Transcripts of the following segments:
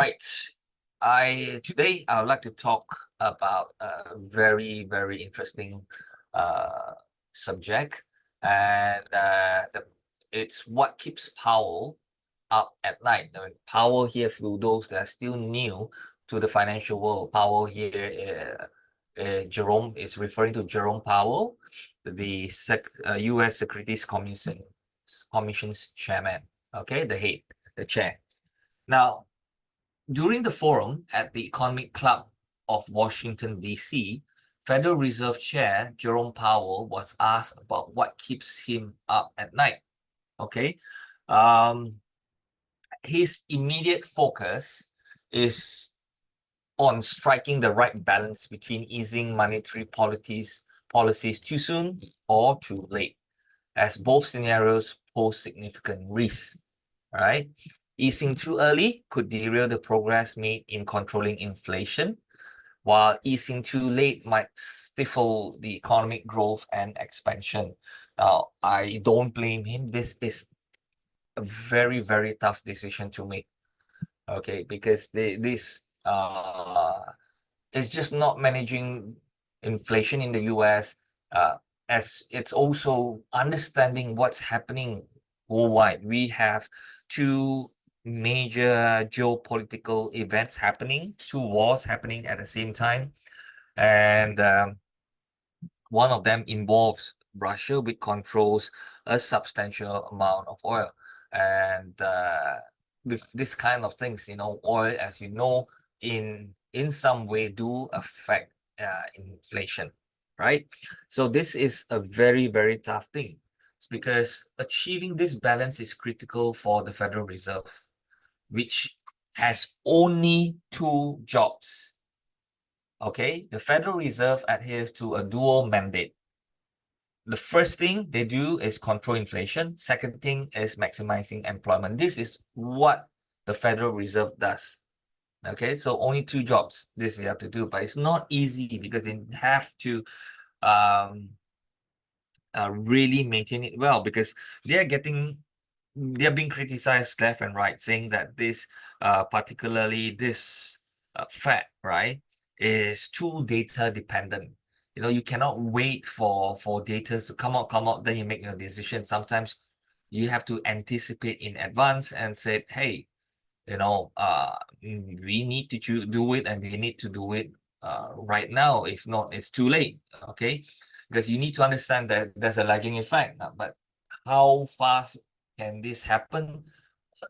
Right. Today I would like to talk about a very interesting uh subject, and it's what keeps Powell up at night. I mean, Powell here, for those that are still new to the financial world, Powell here, Jerome is referring to Jerome Powell, the U.S. Securities Commission's chairman. Okay, the head, the chair. Now, during the forum at the Economic Club of Washington, D.C., Federal Reserve Chair Jerome Powell was asked about what keeps him up at night. Okay. His immediate focus is on striking the right balance between easing monetary policies too soon or too late, as both scenarios pose significant risks. Right? Easing too early could derail the progress made in controlling inflation, while easing too late might stifle the economic growth and expansion. Now, I don't blame him. This is a very tough decision to make. Okay, because this is just not managing inflation in the US, as it's also understanding what's happening worldwide. We have two major geopolitical events happening, two wars happening at the same time, and one of them involves Russia, which controls a substantial amount of oil. And with this kind of things, oil, as you know, in some way do affect inflation, right? So this is a very tough thing. It's because achieving this balance is critical for the Federal Reserve, which has only two jobs. Okay, the Federal Reserve adheres to a dual mandate. The first thing they do is control inflation. Second thing is maximizing employment. This is what the Federal Reserve does. Okay, so only two jobs this you have to do, but it's not easy because they have to really maintain it well, because they're being criticized left and right, saying that this particularly this Fed, right, is too data dependent. You cannot wait for data to come out, then you make your decision. Sometimes you have to anticipate in advance and say, hey, we need to do it, and we need to do it right now. If not, it's too late. Okay, because you need to understand that there's a lagging effect. But how fast can this happen?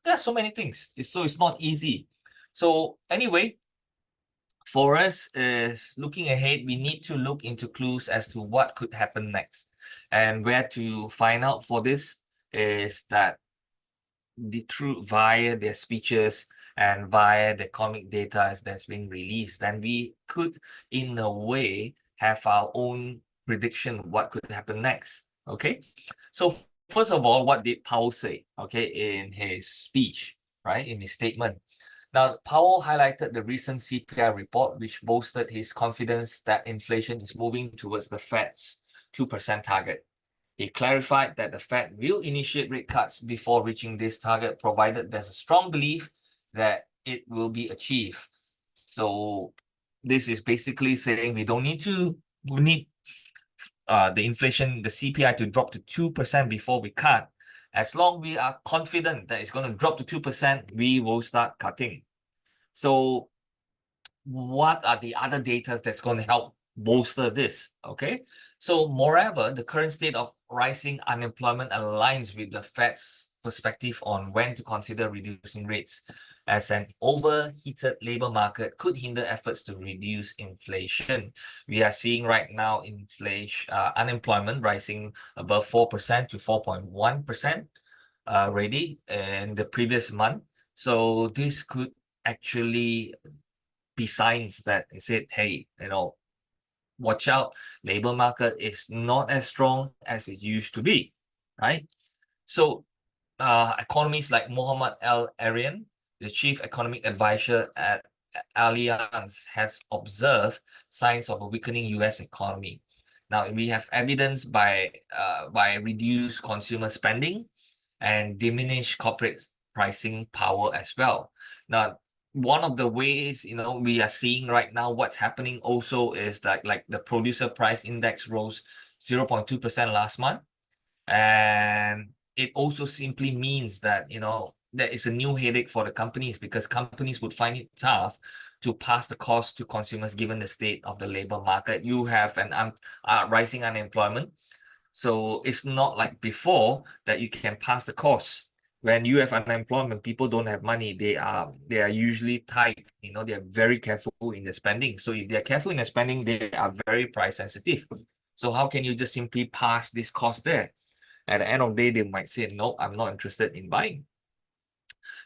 There's so many things. It's not easy. So anyway, for us is looking ahead, we need to look into clues as to what could happen next. And where to find out for this is that via their speeches and via the economic data that's being released, then we could, in a way, have our own prediction of what could happen next. Okay, so first of all, what did Powell say, okay, in his speech, right, in his statement? Now, Powell highlighted the recent CPI report, which boasted his confidence that inflation is moving towards the Fed's 2% target. He clarified that the Fed will initiate rate cuts before reaching this target, provided there's a strong belief that it will be achieved. So this is basically saying we need the inflation, the CPI, to drop to 2% before we cut. As long we are confident that it's going to drop to 2%, we will start cutting. So what are the other data that's going to help bolster this? Okay, so moreover, the current state of rising unemployment aligns with the Fed's perspective on when to consider reducing rates, as an overheated labor market could hinder efforts to reduce inflation. We are seeing right now unemployment rising above 4% to 4.1% already in the previous month. So this could actually be signs that it said, hey, watch out, labor market is not as strong as it used to be, right? So economists like Mohamed El-Erian, the chief economic advisor at Allianz, has observed signs of a weakening US economy. Now, we have evidence by reduced consumer spending and diminished corporate pricing power as well. Now, one of the ways, we are seeing right now what's happening also is that like the producer price index rose 0.2% last month. And it also simply means that, there is a new headache for the companies, because companies would find it tough to pass the cost to consumers given the state of the labor market. You have an rising unemployment. So it's not like before that you can pass the cost. When you have unemployment, people don't have money. They are usually tight. They are very careful in their spending. So if they're careful in their spending, they are very price sensitive. So how can you just simply pass this cost there? At the end of the day, they might say, no, I'm not interested in buying.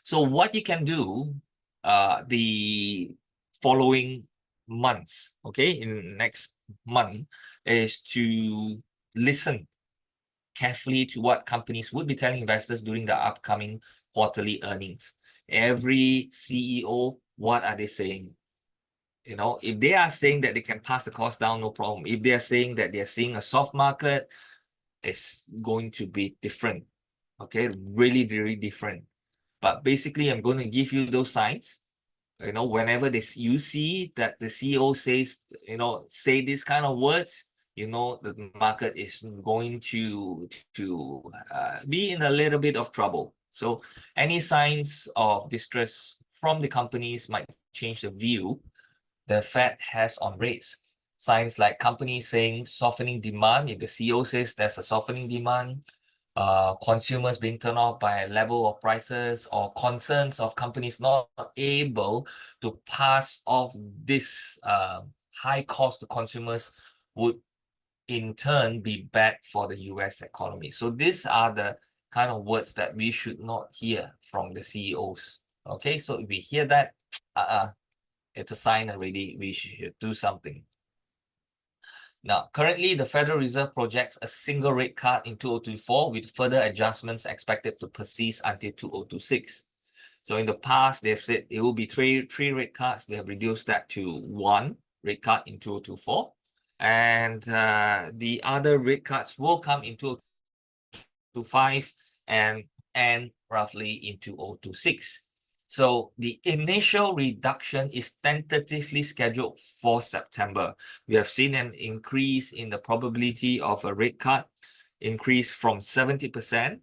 So what you can do the following months, okay, in next month, is to listen carefully to what companies would be telling investors during the upcoming quarterly earnings. Every CEO, what are they saying? If they are saying that they can pass the cost down, no problem. If they are saying that they're seeing a soft market, it's going to be different. Okay, really, really different. But basically, I'm going to give you those signs. Whenever you see that the CEO says, say these kind of words, the market is going to be in a little bit of trouble. So any signs of distress from the companies might change the view the Fed has on rates. Signs like companies saying softening demand. If the CEO says there's a softening demand, consumers being turned off by a level of prices, or concerns of companies not able to pass off this high cost to consumers, would in turn be bad for the US economy. So these are the kind of words that we should not hear from the CEOs. Okay, so if we hear that, it's a sign already we should do something. Now, currently, the Federal Reserve projects a single rate cut in 2024, with further adjustments expected to persist until 2026. So in the past, they've said it will be three rate cuts. They have reduced that to one rate cut in 2024. And the other rate cuts will come in 2025 and end roughly in 2026. So the initial reduction is tentatively scheduled for September. We have seen an increase in the probability of a rate cut, increase from 70%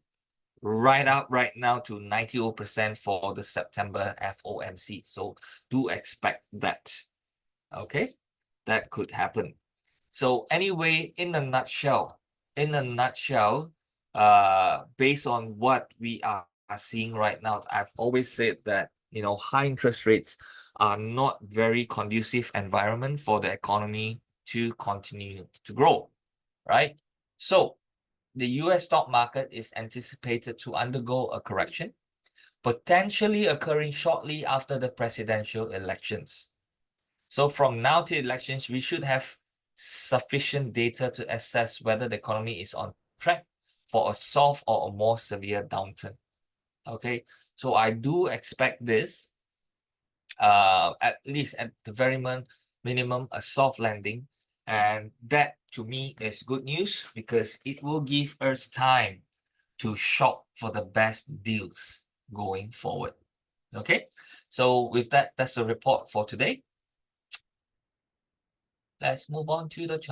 right up right now to 90% for the September FOMC. So do expect that. Okay, that could happen. So anyway, in a nutshell, based on what we are seeing right now, I've always said that high interest rates are not very conducive environment for the economy to continue to grow, right? So the US stock market is anticipated to undergo a correction, potentially occurring shortly after the presidential elections. So from now to elections, we should have sufficient data to assess whether the economy is on track for a soft or a more severe downturn. Okay, so I do expect this, at least at the very minimum, a soft landing. And that to me is good news, because it will give us time to shop for the best deals going forward. Okay, so with that, that's the report for today. Let's move on to the chart.